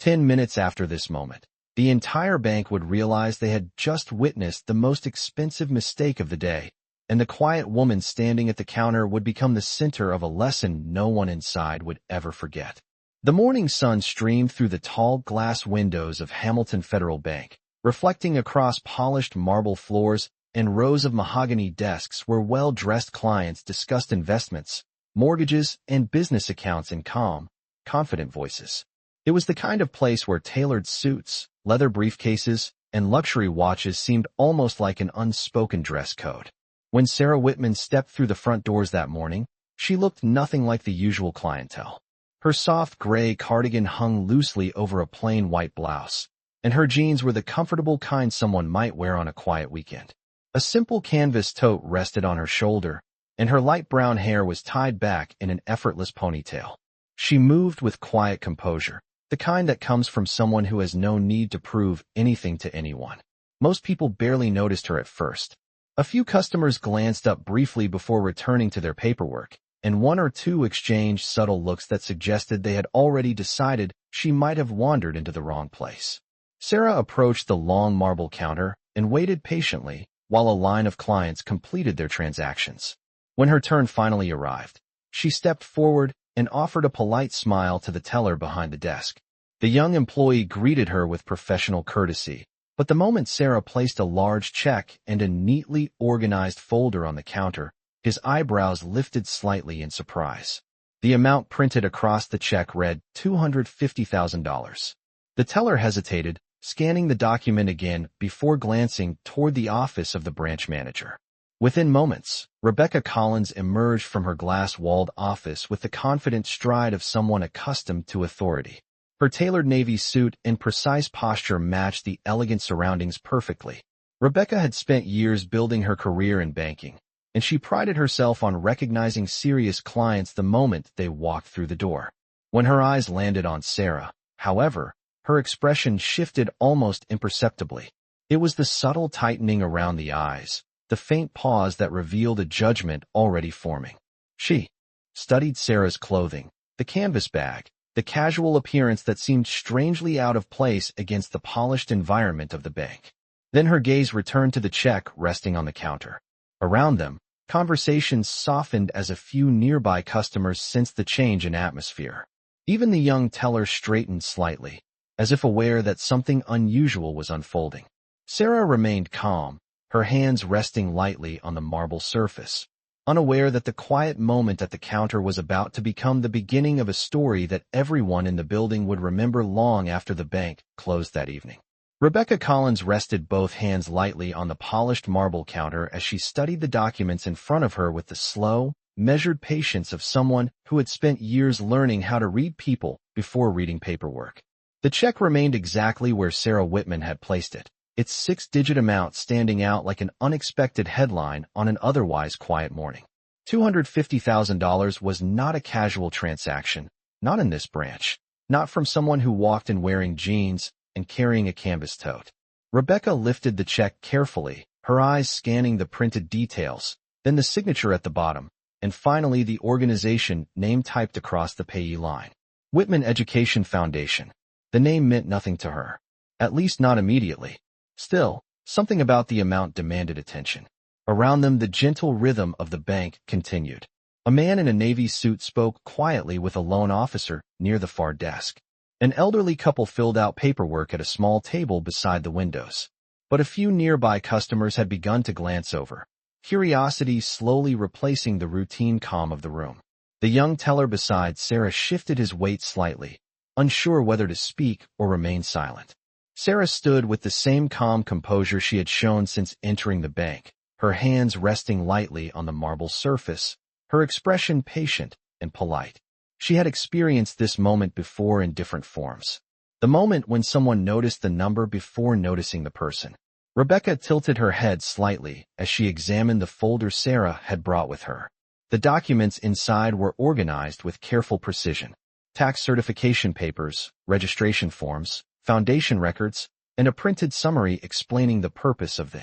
10 minutes after this moment, the entire bank would realize they had just witnessed the most expensive mistake of the day, and the quiet woman standing at the counter would become the center of a lesson no one inside would ever forget. The morning sun streamed through the tall glass windows of Hamilton Federal Bank, reflecting across polished marble floors and rows of mahogany desks where well-dressed clients discussed investments, mortgages, and business accounts in calm, confident voices. It was the kind of place where tailored suits, leather briefcases, and luxury watches seemed almost like an unspoken dress code. When Sarah Whitman stepped through the front doors that morning, she looked nothing like the usual clientele. Her soft gray cardigan hung loosely over a plain white blouse, and her jeans were the comfortable kind someone might wear on a quiet weekend. A simple canvas tote rested on her shoulder, and her light brown hair was tied back in an effortless ponytail. She moved with quiet composure, the kind that comes from someone who has no need to prove anything to anyone. Most people barely noticed her at first. A few customers glanced up briefly before returning to their paperwork, and one or two exchanged subtle looks that suggested they had already decided she might have wandered into the wrong place. Sarah approached the long marble counter and waited patiently while a line of clients completed their transactions. When her turn finally arrived, she stepped forward and offered a polite smile to the teller behind the desk. The young employee greeted her with professional courtesy, but the moment Sarah placed a large check and a neatly organized folder on the counter, his eyebrows lifted slightly in surprise. The amount printed across the check read $250,000. The teller hesitated, scanning the document again before glancing toward the office of the branch manager. Within moments, Rebecca Collins emerged from her glass-walled office with the confident stride of someone accustomed to authority. Her tailored navy suit and precise posture matched the elegant surroundings perfectly. Rebecca had spent years building her career in banking, and she prided herself on recognizing serious clients the moment they walked through the door. When her eyes landed on Sarah, however, her expression shifted almost imperceptibly. It was the subtle tightening around the eyes, the faint pause that revealed a judgment already forming. She studied Sarah's clothing, the canvas bag, the casual appearance that seemed strangely out of place against the polished environment of the bank. Then her gaze returned to the check resting on the counter. Around them, conversations softened as a few nearby customers sensed the change in atmosphere. Even the young teller straightened slightly, as if aware that something unusual was unfolding. Sarah remained calm, her hands resting lightly on the marble surface, unaware that the quiet moment at the counter was about to become the beginning of a story that everyone in the building would remember long after the bank closed that evening. Rebecca Collins rested both hands lightly on the polished marble counter as she studied the documents in front of her with the slow, measured patience of someone who had spent years learning how to read people before reading paperwork. The check remained exactly where Sarah Whitman had placed it, its six-digit amount standing out like an unexpected headline on an otherwise quiet morning. $250,000 was not a casual transaction, not in this branch, not from someone who walked in wearing jeans and carrying a canvas tote. Rebecca lifted the check carefully, her eyes scanning the printed details, then the signature at the bottom, and finally the organization name typed across the payee line. Whitman Education Foundation. The name meant nothing to her, at least not immediately. Still, something about the amount demanded attention. Around them, the gentle rhythm of the bank continued. A man in a navy suit spoke quietly with a loan officer near the far desk. An elderly couple filled out paperwork at a small table beside the windows. But a few nearby customers had begun to glance over, curiosity slowly replacing the routine calm of the room. The young teller beside Sarah shifted his weight slightly, unsure whether to speak or remain silent. Sarah stood with the same calm composure she had shown since entering the bank, her hands resting lightly on the marble surface, her expression patient and polite. She had experienced this moment before in different forms. The moment when someone noticed the number before noticing the person. Rebecca tilted her head slightly as she examined the folder Sarah had brought with her. The documents inside were organized with careful precision. Tax certification papers, registration forms, foundation records, and a printed summary explaining the purpose of the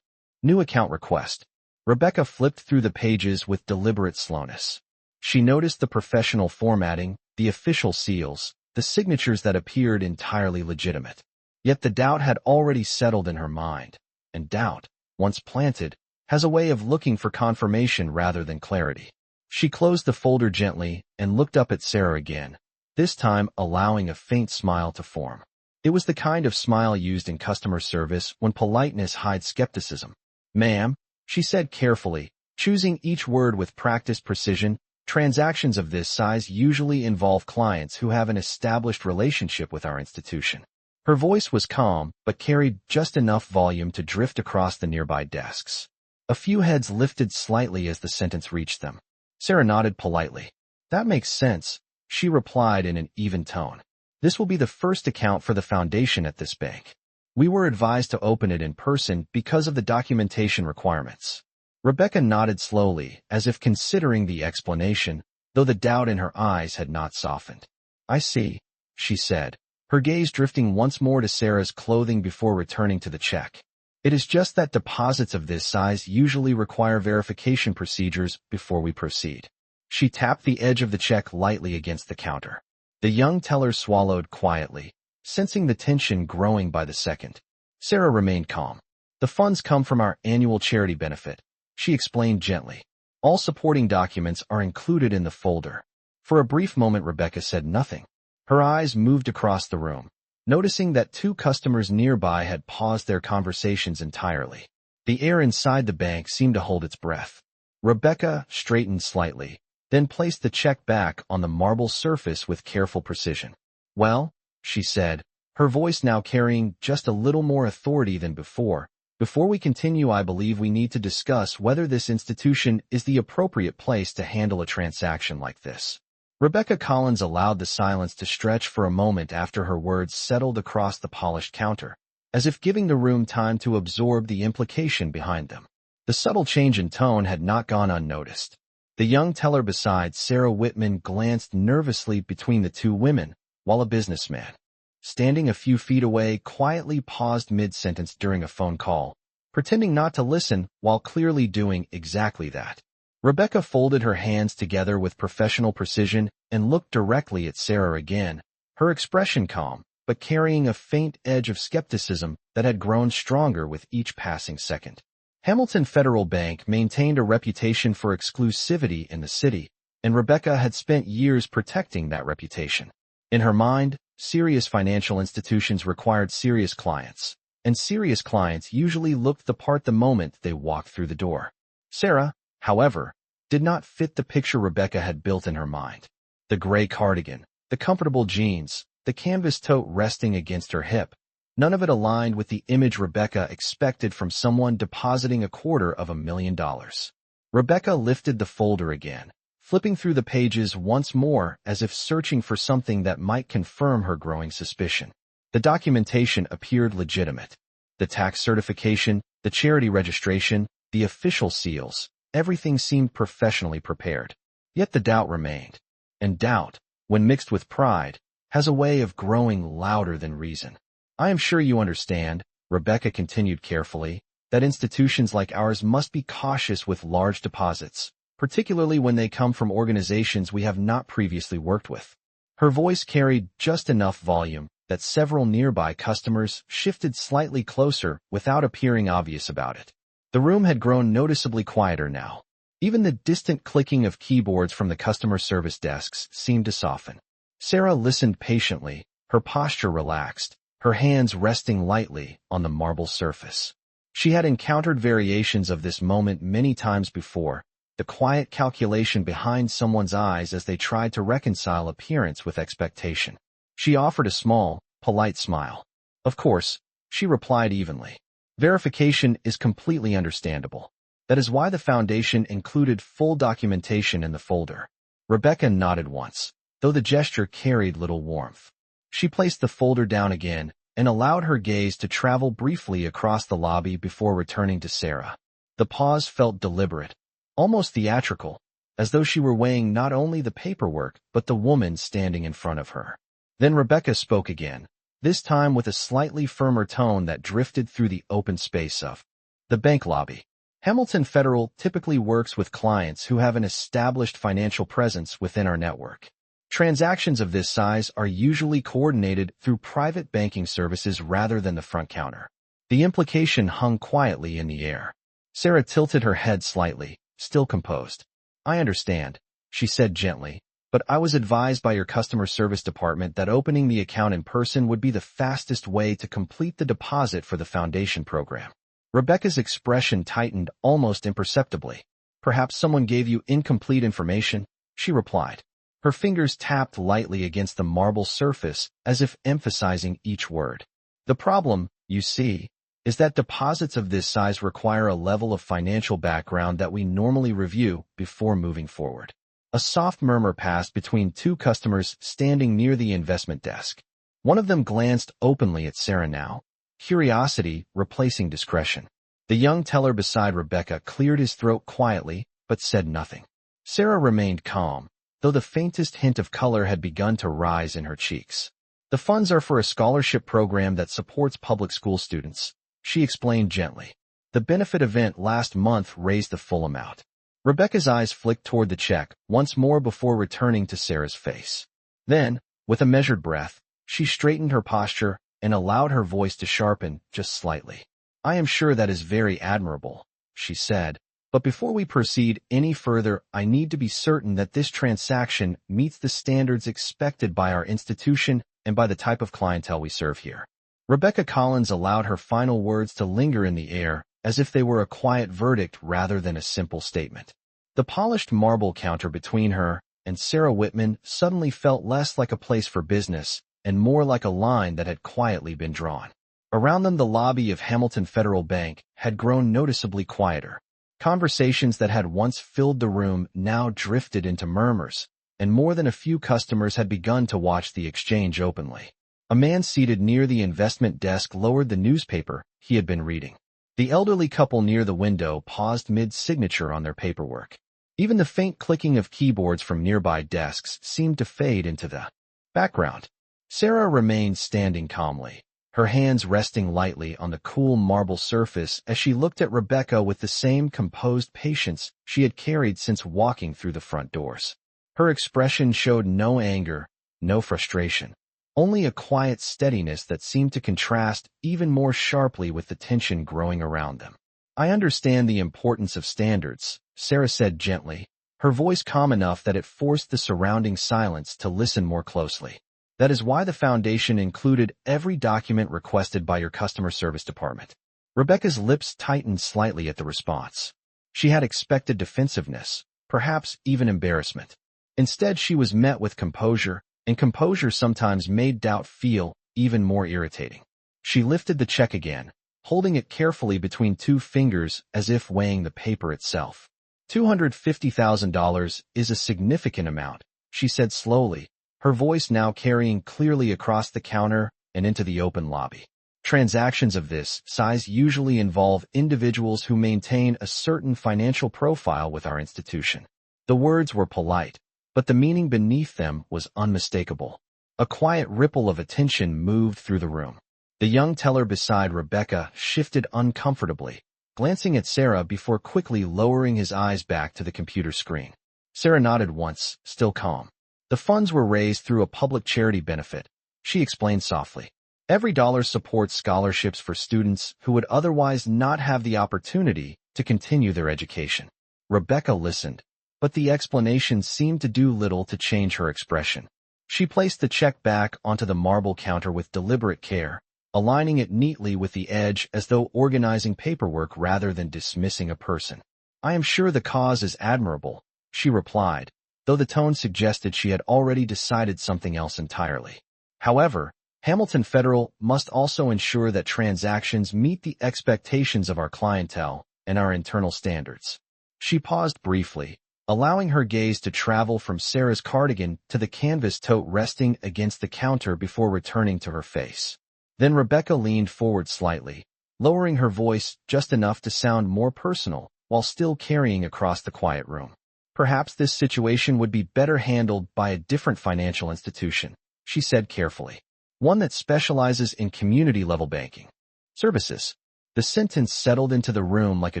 new account request. Rebecca flipped through the pages with deliberate slowness. She noticed the professional formatting, the official seals, the signatures that appeared entirely legitimate. Yet the doubt had already settled in her mind, and doubt, once planted, has a way of looking for confirmation rather than clarity. She closed the folder gently and looked up at Sarah again, this time allowing a faint smile to form. It was the kind of smile used in customer service when politeness hides skepticism. "Ma'am," she said carefully, choosing each word with practiced precision. "Transactions of this size usually involve clients who have an established relationship with our institution." Her voice was calm, but carried just enough volume to drift across the nearby desks. A few heads lifted slightly as the sentence reached them. Sarah nodded politely. "That makes sense," she replied in an even tone. "This will be the first account for the foundation at this bank. We were advised to open it in person because of the documentation requirements." Rebecca nodded slowly, as if considering the explanation, though the doubt in her eyes had not softened. "I see," she said, her gaze drifting once more to Sarah's clothing before returning to the check. "It is just that deposits of this size usually require verification procedures before we proceed." She tapped the edge of the check lightly against the counter. The young teller swallowed quietly, sensing the tension growing by the second. Sarah remained calm. "The funds come from our annual charity benefit," she explained gently. "All supporting documents are included in the folder." For a brief moment Rebecca said nothing. Her eyes moved across the room, noticing that two customers nearby had paused their conversations entirely. The air inside the bank seemed to hold its breath. Rebecca straightened slightly, then placed the check back on the marble surface with careful precision. "Well," she said, her voice now carrying just a little more authority than before, "before we continue, I believe we need to discuss whether this institution is the appropriate place to handle a transaction like this." Rebecca Collins allowed the silence to stretch for a moment after her words settled across the polished counter, as if giving the room time to absorb the implication behind them. The subtle change in tone had not gone unnoticed. The young teller beside Sarah Whitman glanced nervously between the two women, while a businessman, standing a few feet away, quietly paused mid-sentence during a phone call, pretending not to listen while clearly doing exactly that. Rebecca folded her hands together with professional precision and looked directly at Sarah again, her expression calm, but carrying a faint edge of skepticism that had grown stronger with each passing second. Hamilton Federal Bank maintained a reputation for exclusivity in the city, and Rebecca had spent years protecting that reputation. In her mind, serious financial institutions required serious clients, and serious clients usually looked the part the moment they walked through the door. Sarah, however, did not fit the picture Rebecca had built in her mind. The gray cardigan, the comfortable jeans, the canvas tote resting against her hip, none of it aligned with the image Rebecca expected from someone depositing $250,000. Rebecca lifted the folder again, flipping through the pages once more as if searching for something that might confirm her growing suspicion. The documentation appeared legitimate. The tax certification, the charity registration, the official seals, everything seemed professionally prepared. Yet the doubt remained. And doubt, when mixed with pride, has a way of growing louder than reason. "I am sure you understand," Rebecca continued carefully, "that institutions like ours must be cautious with large deposits, particularly when they come from organizations we have not previously worked with." Her voice carried just enough volume that several nearby customers shifted slightly closer without appearing obvious about it. The room had grown noticeably quieter now. Even the distant clicking of keyboards from the customer service desks seemed to soften. Sarah listened patiently, her posture relaxed, her hands resting lightly on the marble surface. She had encountered variations of this moment many times before, the quiet calculation behind someone's eyes as they tried to reconcile appearance with expectation. She offered a small, polite smile. "Of course," she replied evenly. "Verification is completely understandable. That is why the foundation included full documentation in the folder." Rebecca nodded once, though the gesture carried little warmth. She placed the folder down again and allowed her gaze to travel briefly across the lobby before returning to Sarah. The pause felt deliberate, almost theatrical, as though she were weighing not only the paperwork but the woman standing in front of her. Then Rebecca spoke again, this time with a slightly firmer tone that drifted through the open space of the bank lobby. "Hamilton Federal typically works with clients who have an established financial presence within our network. Transactions of this size are usually coordinated through private banking services rather than the front counter. The implication hung quietly in the air. Sarah tilted her head slightly, still composed. I understand, she said gently, but I was advised by your customer service department that opening the account in person would be the fastest way to complete the deposit for the foundation program. Rebecca's expression tightened almost imperceptibly. Perhaps someone gave you incomplete information, she replied. Her fingers tapped lightly against the marble surface as if emphasizing each word. The problem, you see, is that deposits of this size require a level of financial background that we normally review before moving forward. A soft murmur passed between two customers standing near the investment desk. One of them glanced openly at Sarah now, curiosity replacing discretion. The young teller beside Rebecca cleared his throat quietly, but said nothing. Sarah remained calm, though the faintest hint of color had begun to rise in her cheeks. The funds are for a scholarship program that supports public school students, she explained gently. The benefit event last month raised the full amount. Rebecca's eyes flicked toward the check once more before returning to Sarah's face. Then, with a measured breath, she straightened her posture and allowed her voice to sharpen just slightly. I am sure that is very admirable, she said, but before we proceed any further, I need to be certain that this transaction meets the standards expected by our institution and by the type of clientele we serve here. Rebecca Collins allowed her final words to linger in the air, as if they were a quiet verdict rather than a simple statement. The polished marble counter between her and Sarah Whitman suddenly felt less like a place for business and more like a line that had quietly been drawn. Around them, the lobby of Hamilton Federal Bank had grown noticeably quieter. Conversations that had once filled the room now drifted into murmurs, and more than a few customers had begun to watch the exchange openly. A man seated near the investment desk lowered the newspaper he had been reading. The elderly couple near the window paused mid-signature on their paperwork. Even the faint clicking of keyboards from nearby desks seemed to fade into the background. Sarah remained standing calmly, her hands resting lightly on the cool marble surface as she looked at Rebecca with the same composed patience she had carried since walking through the front doors. Her expression showed no anger, no frustration, only a quiet steadiness that seemed to contrast even more sharply with the tension growing around them. I understand the importance of standards, Sarah said gently, her voice calm enough that it forced the surrounding silence to listen more closely. That is why the foundation included every document requested by your customer service department. Rebecca's lips tightened slightly at the response. She had expected defensiveness, perhaps even embarrassment. Instead, she was met with composure, and composure sometimes made doubt feel even more irritating. She lifted the check again, holding it carefully between two fingers as if weighing the paper itself. $250,000 is a significant amount, she said slowly, her voice now carrying clearly across the counter and into the open lobby. Transactions of this size usually involve individuals who maintain a certain financial profile with our institution. The words were polite, but the meaning beneath them was unmistakable. A quiet ripple of attention moved through the room. The young teller beside Rebecca shifted uncomfortably, glancing at Sarah before quickly lowering his eyes back to the computer screen. Sarah nodded once, still calm. The funds were raised through a public charity benefit, she explained softly. Every dollar supports scholarships for students who would otherwise not have the opportunity to continue their education. Rebecca listened, but the explanation seemed to do little to change her expression. She placed the check back onto the marble counter with deliberate care, aligning it neatly with the edge as though organizing paperwork rather than dismissing a person. I am sure the cause is admirable, she replied, though the tone suggested she had already decided something else entirely. However, Hamilton Federal must also ensure that transactions meet the expectations of our clientele and our internal standards. She paused briefly, allowing her gaze to travel from Sarah's cardigan to the canvas tote resting against the counter before returning to her face. Then Rebecca leaned forward slightly, lowering her voice just enough to sound more personal while still carrying across the quiet room. Perhaps this situation would be better handled by a different financial institution, she said carefully. One that specializes in community-level banking services. The sentence settled into the room like a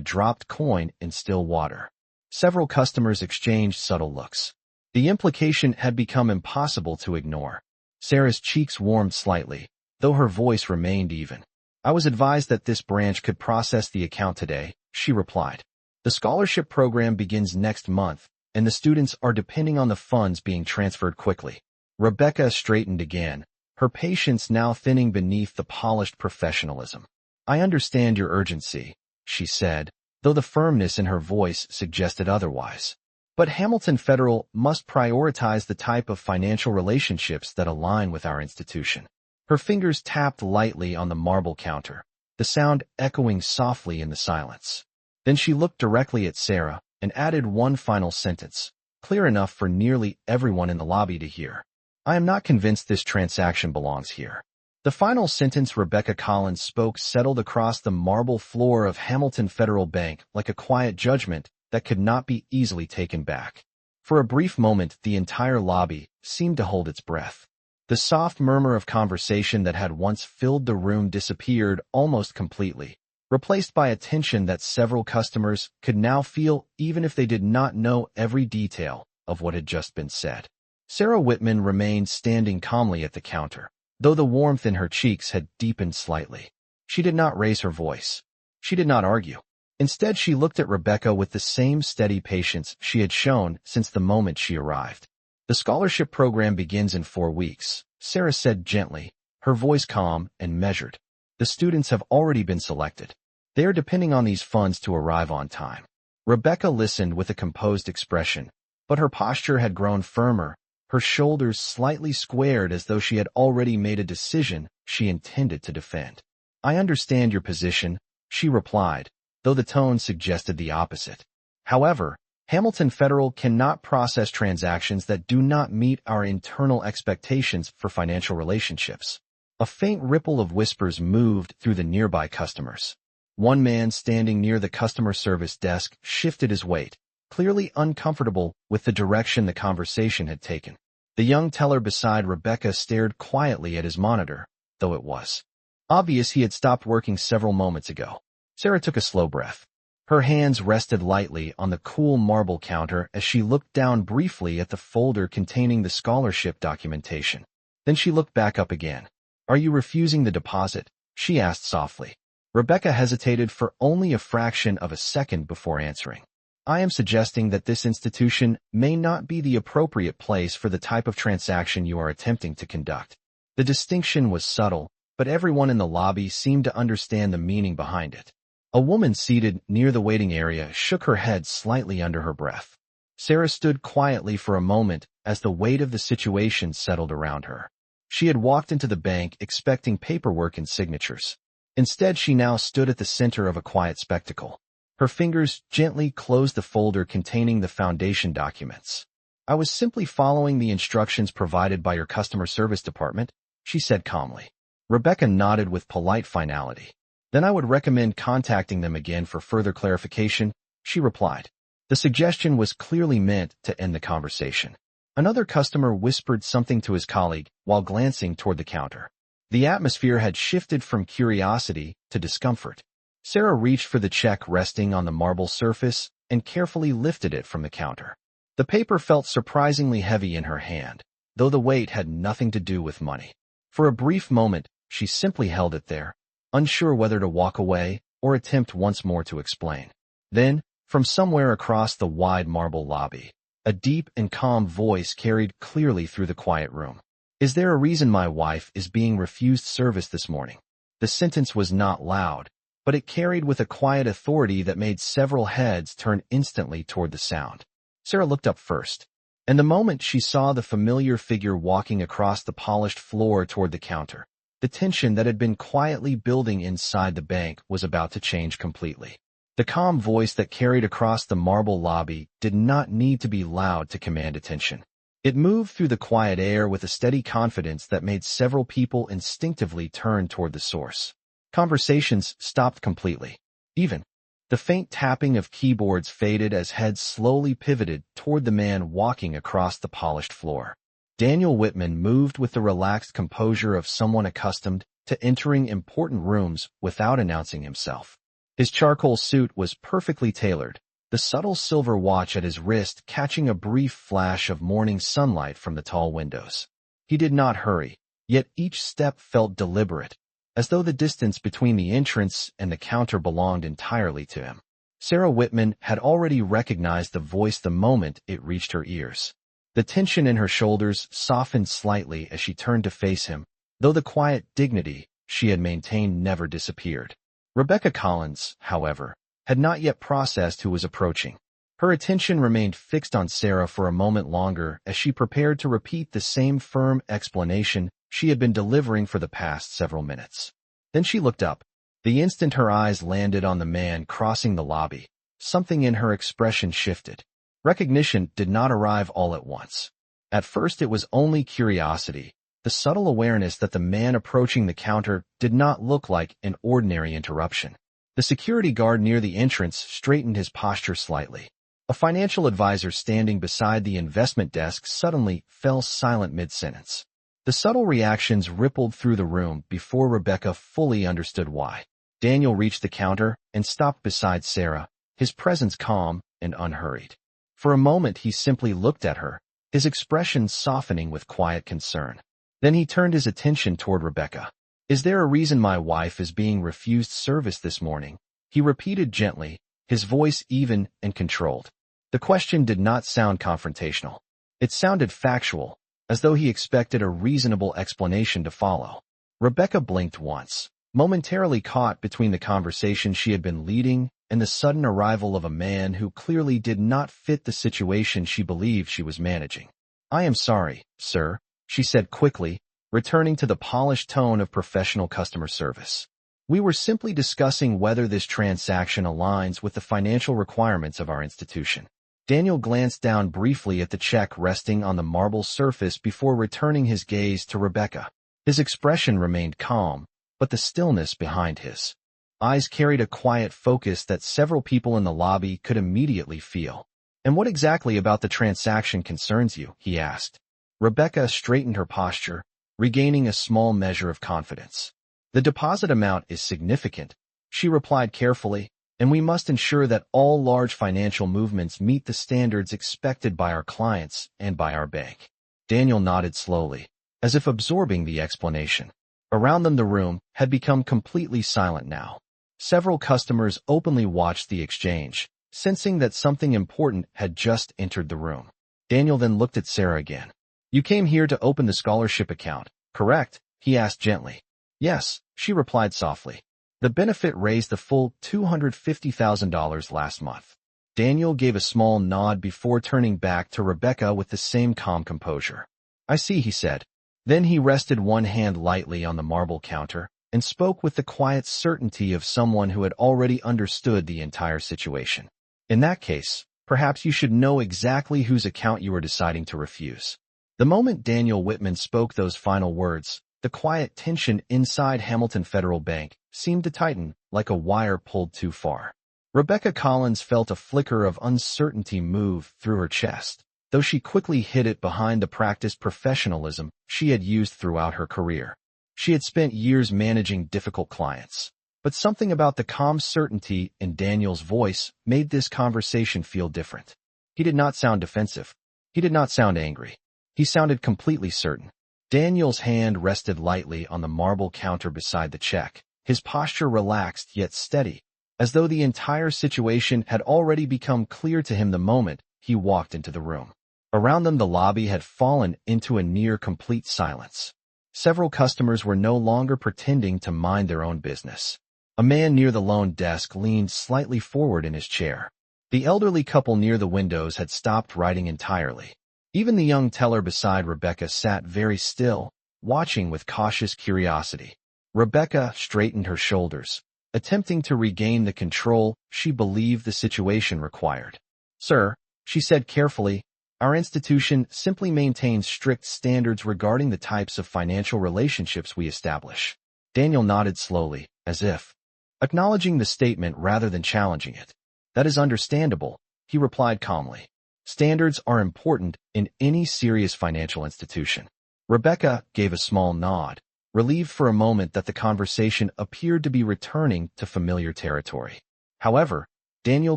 dropped coin in still water. Several customers exchanged subtle looks. The implication had become impossible to ignore. Sarah's cheeks warmed slightly, though her voice remained even. "I was advised that this branch could process the account today," she replied. "The scholarship program begins next month, and the students are depending on the funds being transferred quickly." Rebecca straightened again, her patience now thinning beneath the polished professionalism. "I understand your urgency," she said, though the firmness in her voice suggested otherwise. "But Hamilton Federal must prioritize the type of financial relationships that align with our institution." Her fingers tapped lightly on the marble counter, the sound echoing softly in the silence. Then she looked directly at Sarah and added one final sentence, clear enough for nearly everyone in the lobby to hear. "I am not convinced this transaction belongs here." The final sentence Rebecca Collins spoke settled across the marble floor of Hamilton Federal Bank like a quiet judgment that could not be easily taken back. For a brief moment, the entire lobby seemed to hold its breath. The soft murmur of conversation that had once filled the room disappeared almost completely, replaced by a tension that several customers could now feel even if they did not know every detail of what had just been said. Sarah Whitman remained standing calmly at the counter, though the warmth in her cheeks had deepened slightly. She did not raise her voice. She did not argue. Instead, she looked at Rebecca with the same steady patience she had shown since the moment she arrived. "The scholarship program begins in 4 weeks," Sarah said gently, her voice calm and measured. "The students have already been selected. They are depending on these funds to arrive on time." Rebecca listened with a composed expression, but her posture had grown firmer, her shoulders slightly squared as though she had already made a decision she intended to defend. "I understand your position," she replied, though the tone suggested the opposite. "However, Hamilton Federal cannot process transactions that do not meet our internal expectations for financial relationships." A faint ripple of whispers moved through the nearby customers. One man standing near the customer service desk shifted his weight, clearly uncomfortable with the direction the conversation had taken. The young teller beside Rebecca stared quietly at his monitor, though it was obvious he had stopped working several moments ago. Sarah took a slow breath. Her hands rested lightly on the cool marble counter as she looked down briefly at the folder containing the scholarship documentation. Then she looked back up again. "Are you refusing the deposit?" she asked softly. Rebecca hesitated for only a fraction of a second before answering. "I am suggesting that this institution may not be the appropriate place for the type of transaction you are attempting to conduct." The distinction was subtle, but everyone in the lobby seemed to understand the meaning behind it. A woman seated near the waiting area shook her head slightly under her breath. Sarah stood quietly for a moment as the weight of the situation settled around her. She had walked into the bank expecting paperwork and signatures. Instead, she now stood at the center of a quiet spectacle. Her fingers gently closed the folder containing the foundation documents. "I was simply following the instructions provided by your customer service department," she said calmly. Rebecca nodded with polite finality. "Then I would recommend contacting them again for further clarification," she replied. The suggestion was clearly meant to end the conversation. Another customer whispered something to his colleague while glancing toward the counter. The atmosphere had shifted from curiosity to discomfort. Sarah reached for the check resting on the marble surface and carefully lifted it from the counter. The paper felt surprisingly heavy in her hand, though the weight had nothing to do with money. For a brief moment, she simply held it there, unsure whether to walk away or attempt once more to explain. Then, from somewhere across the wide marble lobby, a deep and calm voice carried clearly through the quiet room. "Is there a reason my wife is being refused service this morning?" The sentence was not loud, but it carried with a quiet authority that made several heads turn instantly toward the sound. Sarah looked up first, and the moment she saw the familiar figure walking across the polished floor toward the counter, the tension that had been quietly building inside the bank was about to change completely. The calm voice that carried across the marble lobby did not need to be loud to command attention. It moved through the quiet air with a steady confidence that made several people instinctively turn toward the source. Conversations stopped completely. Even the faint tapping of keyboards faded as heads slowly pivoted toward the man walking across the polished floor. Daniel Whitman moved with the relaxed composure of someone accustomed to entering important rooms without announcing himself. His charcoal suit was perfectly tailored, the subtle silver watch at his wrist catching a brief flash of morning sunlight from the tall windows. He did not hurry, yet each step felt deliberate, as though the distance between the entrance and the counter belonged entirely to him. Sarah Whitman had already recognized the voice the moment it reached her ears. The tension in her shoulders softened slightly as she turned to face him, though the quiet dignity she had maintained never disappeared. Rebecca Collins, however, had not yet processed who was approaching. Her attention remained fixed on Sarah for a moment longer as she prepared to repeat the same firm explanation she had been delivering for the past several minutes. Then she looked up. The instant her eyes landed on the man crossing the lobby, something in her expression shifted. Recognition did not arrive all at once. At first it was only curiosity, the subtle awareness that the man approaching the counter did not look like an ordinary interruption. The security guard near the entrance straightened his posture slightly. A financial advisor standing beside the investment desk suddenly fell silent mid-sentence. The subtle reactions rippled through the room before Rebecca fully understood why. Daniel reached the counter and stopped beside Sarah, his presence calm and unhurried. For a moment he simply looked at her, his expression softening with quiet concern. Then he turned his attention toward Rebecca. "Is there a reason my wife is being refused service this morning?" he repeated gently, his voice even and controlled. The question did not sound confrontational. It sounded factual, as though he expected a reasonable explanation to follow. Rebecca blinked once, momentarily caught between the conversation she had been leading and the sudden arrival of a man who clearly did not fit the situation she believed she was managing. "I am sorry, sir," she said quickly, returning to the polished tone of professional customer service. "We were simply discussing whether this transaction aligns with the financial requirements of our institution." Daniel glanced down briefly at the check resting on the marble surface before returning his gaze to Rebecca. His expression remained calm, but the stillness behind his eyes carried a quiet focus that several people in the lobby could immediately feel. "And what exactly about the transaction concerns you?" he asked. Rebecca straightened her posture, regaining a small measure of confidence. "The deposit amount is significant," she replied carefully, "and we must ensure that all large financial movements meet the standards expected by our clients and by our bank." Daniel nodded slowly, as if absorbing the explanation. Around them the room had become completely silent now. Several customers openly watched the exchange, sensing that something important had just entered the room. Daniel then looked at Sarah again. "You came here to open the scholarship account, correct?" he asked gently. "Yes," she replied softly. "The benefit raised the full $250,000 last month." Daniel gave a small nod before turning back to Rebecca with the same calm composure. "I see," he said. Then he rested one hand lightly on the marble counter and spoke with the quiet certainty of someone who had already understood the entire situation. "In that case, perhaps you should know exactly whose account you are deciding to refuse." The moment Daniel Whitman spoke those final words, the quiet tension inside Hamilton Federal Bank seemed to tighten like a wire pulled too far. Rebecca Collins felt a flicker of uncertainty move through her chest, though she quickly hid it behind the practiced professionalism she had used throughout her career. She had spent years managing difficult clients, but something about the calm certainty in Daniel's voice made this conversation feel different. He did not sound defensive. He did not sound angry. He sounded completely certain. Daniel's hand rested lightly on the marble counter beside the check, his posture relaxed yet steady, as though the entire situation had already become clear to him the moment he walked into the room. Around them the lobby had fallen into a near-complete silence. Several customers were no longer pretending to mind their own business. A man near the loan desk leaned slightly forward in his chair. The elderly couple near the windows had stopped writing entirely. Even the young teller beside Rebecca sat very still, watching with cautious curiosity. Rebecca straightened her shoulders, attempting to regain the control she believed the situation required. "Sir," she said carefully, "our institution simply maintains strict standards regarding the types of financial relationships we establish." Daniel nodded slowly, as if acknowledging the statement rather than challenging it. "That is understandable," he replied calmly. "Standards are important in any serious financial institution." Rebecca gave a small nod, relieved for a moment that the conversation appeared to be returning to familiar territory. However, Daniel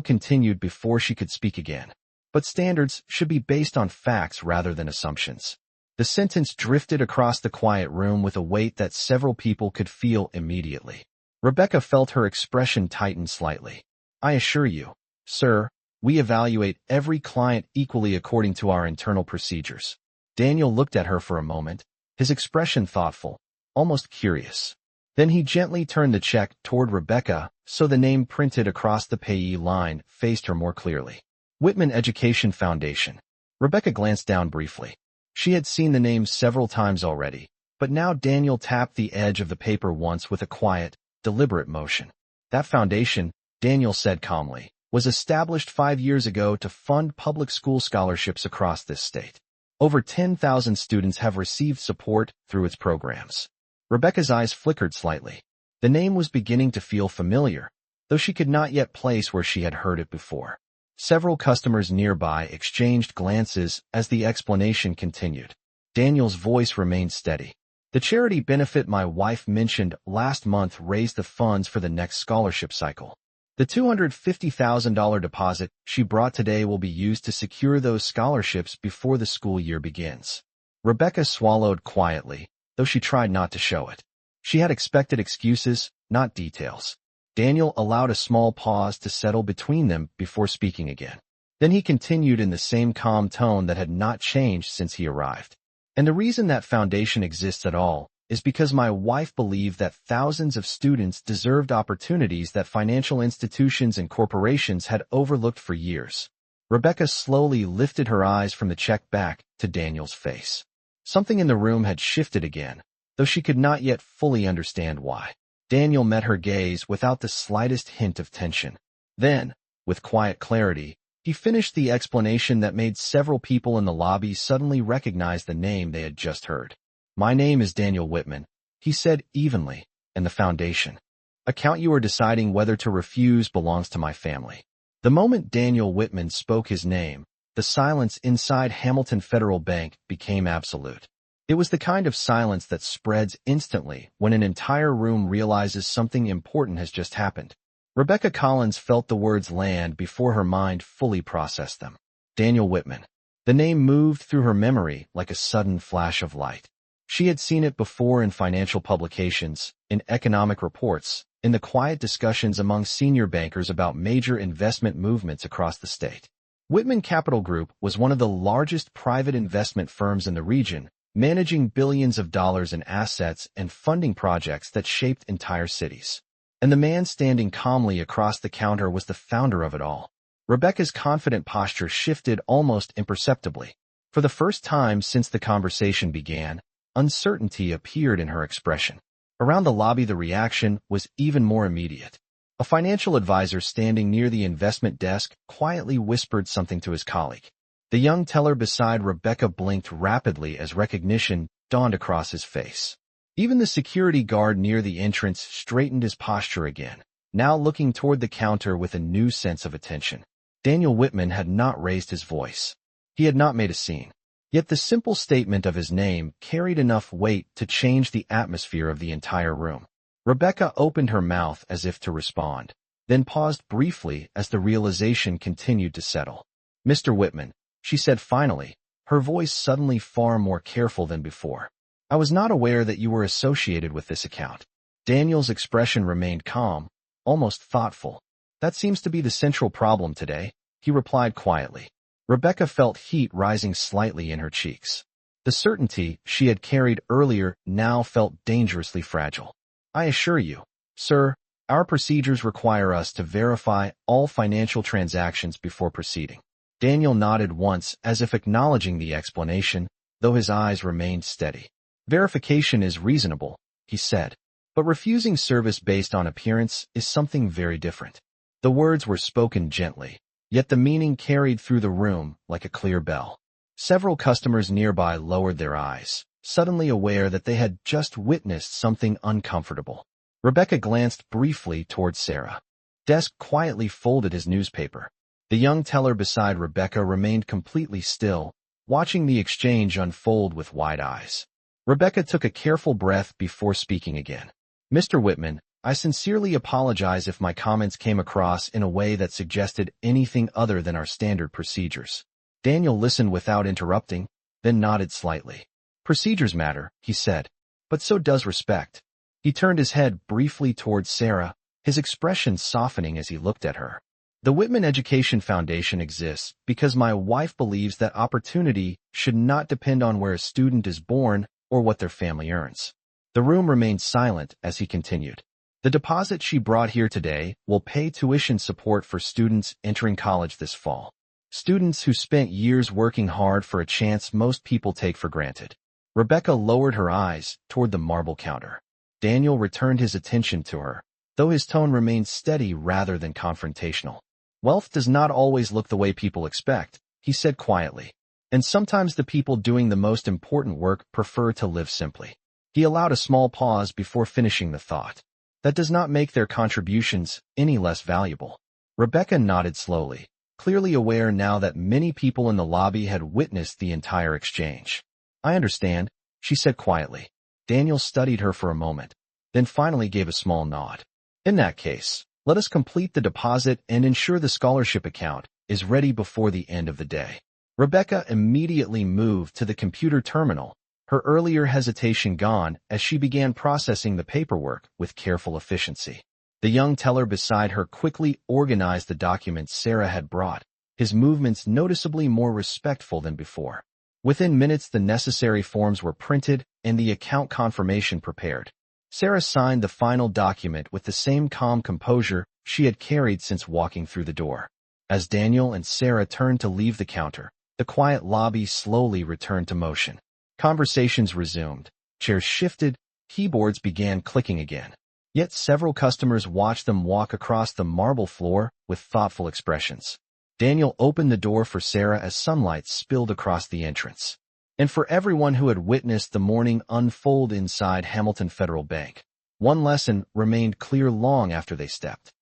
continued before she could speak again. But standards should be based on facts rather than assumptions. The sentence drifted across the quiet room with a weight that several people could feel immediately. Rebecca felt her expression tighten slightly. I assure you, sir, we evaluate every client equally according to our internal procedures. Daniel looked at her for a moment, his expression thoughtful, almost curious. Then he gently turned the check toward Rebecca, so the name printed across the payee line faced her more clearly. Whitman Education Foundation. Rebecca glanced down briefly. She had seen the name several times already, but now Daniel tapped the edge of the paper once with a quiet, deliberate motion. That foundation, Daniel said calmly, was established 5 years ago to fund public school scholarships across this state. Over 10,000 students have received support through its programs. Rebecca's eyes flickered slightly. The name was beginning to feel familiar, though she could not yet place where she had heard it before. Several customers nearby exchanged glances as the explanation continued. Daniel's voice remained steady. The charity benefit my wife mentioned last month raised the funds for the next scholarship cycle. The $250,000 deposit she brought today will be used to secure those scholarships before the school year begins. Rebecca swallowed quietly, though she tried not to show it. She had expected excuses, not details. Daniel allowed a small pause to settle between them before speaking again. Then he continued in the same calm tone that had not changed since he arrived. And the reason that foundation exists at all is because my wife believed that thousands of students deserved opportunities that financial institutions and corporations had overlooked for years. Rebecca slowly lifted her eyes from the check back to Daniel's face. Something in the room had shifted again, though she could not yet fully understand why. Daniel met her gaze without the slightest hint of tension. Then, with quiet clarity, he finished the explanation that made several people in the lobby suddenly recognize the name they had just heard. My name is Daniel Whitman, he said evenly, and the foundation. Account you are deciding whether to refuse belongs to my family. The moment Daniel Whitman spoke his name, the silence inside Hamilton Federal Bank became absolute. It was the kind of silence that spreads instantly when an entire room realizes something important has just happened. Rebecca Collins felt the words land before her mind fully processed them. Daniel Whitman. The name moved through her memory like a sudden flash of light. She had seen it before in financial publications, in economic reports, in the quiet discussions among senior bankers about major investment movements across the state. Whitman Capital Group was one of the largest private investment firms in the region, managing billions of dollars in assets and funding projects that shaped entire cities. And the man standing calmly across the counter was the founder of it all. Rebecca's confident posture shifted almost imperceptibly. For the first time since the conversation began, uncertainty appeared in her expression. Around the lobby, the reaction was even more immediate. A financial advisor standing near the investment desk quietly whispered something to his colleague. The young teller beside Rebecca blinked rapidly as recognition dawned across his face. Even the security guard near the entrance straightened his posture again, now looking toward the counter with a new sense of attention. Daniel Whitman had not raised his voice. He had not made a scene. Yet the simple statement of his name carried enough weight to change the atmosphere of the entire room. Rebecca opened her mouth as if to respond, then paused briefly as the realization continued to settle. Mr. Whitman, she said finally, her voice suddenly far more careful than before. I was not aware that you were associated with this account. Daniel's expression remained calm, almost thoughtful. That seems to be the central problem today, he replied quietly. Rebecca felt heat rising slightly in her cheeks. The certainty she had carried earlier now felt dangerously fragile. I assure you, sir, our procedures require us to verify all financial transactions before proceeding. Daniel nodded once as if acknowledging the explanation, though his eyes remained steady. Verification is reasonable, he said, but refusing service based on appearance is something very different. The words were spoken gently, yet the meaning carried through the room like a clear bell. Several customers nearby lowered their eyes, suddenly aware that they had just witnessed something uncomfortable. Rebecca glanced briefly toward Sarah. Desk quietly folded his newspaper. The young teller beside Rebecca remained completely still, watching the exchange unfold with wide eyes. Rebecca took a careful breath before speaking again. Mr. Whitman, I sincerely apologize if my comments came across in a way that suggested anything other than our standard procedures. Daniel listened without interrupting, then nodded slightly. Procedures matter, he said, but so does respect. He turned his head briefly towards Sarah, his expression softening as he looked at her. The Whitman Education Foundation exists because my wife believes that opportunity should not depend on where a student is born or what their family earns. The room remained silent as he continued. The deposit she brought here today will pay tuition support for students entering college this fall. Students who spent years working hard for a chance most people take for granted. Rebecca lowered her eyes toward the marble counter. Daniel returned his attention to her, though his tone remained steady rather than confrontational. Wealth does not always look the way people expect, he said quietly. And sometimes the people doing the most important work prefer to live simply. He allowed a small pause before finishing the thought. That does not make their contributions any less valuable. Rebecca nodded slowly, clearly aware now that many people in the lobby had witnessed the entire exchange. I understand, she said quietly. Daniel studied her for a moment, then finally gave a small nod. In that case, let us complete the deposit and ensure the scholarship account is ready before the end of the day. Rebecca immediately moved to the computer terminal, her earlier hesitation gone as she began processing the paperwork with careful efficiency. The young teller beside her quickly organized the documents Sarah had brought, his movements noticeably more respectful than before. Within minutes, the necessary forms were printed and the account confirmation prepared. Sarah signed the final document with the same calm composure she had carried since walking through the door. As Daniel and Sarah turned to leave the counter, the quiet lobby slowly returned to motion. Conversations resumed, chairs shifted, keyboards began clicking again. Yet several customers watched them walk across the marble floor with thoughtful expressions. Daniel opened the door for Sarah as sunlight spilled across the entrance. And for everyone who had witnessed the morning unfold inside Hamilton Federal Bank, one lesson remained clear long after they stepped.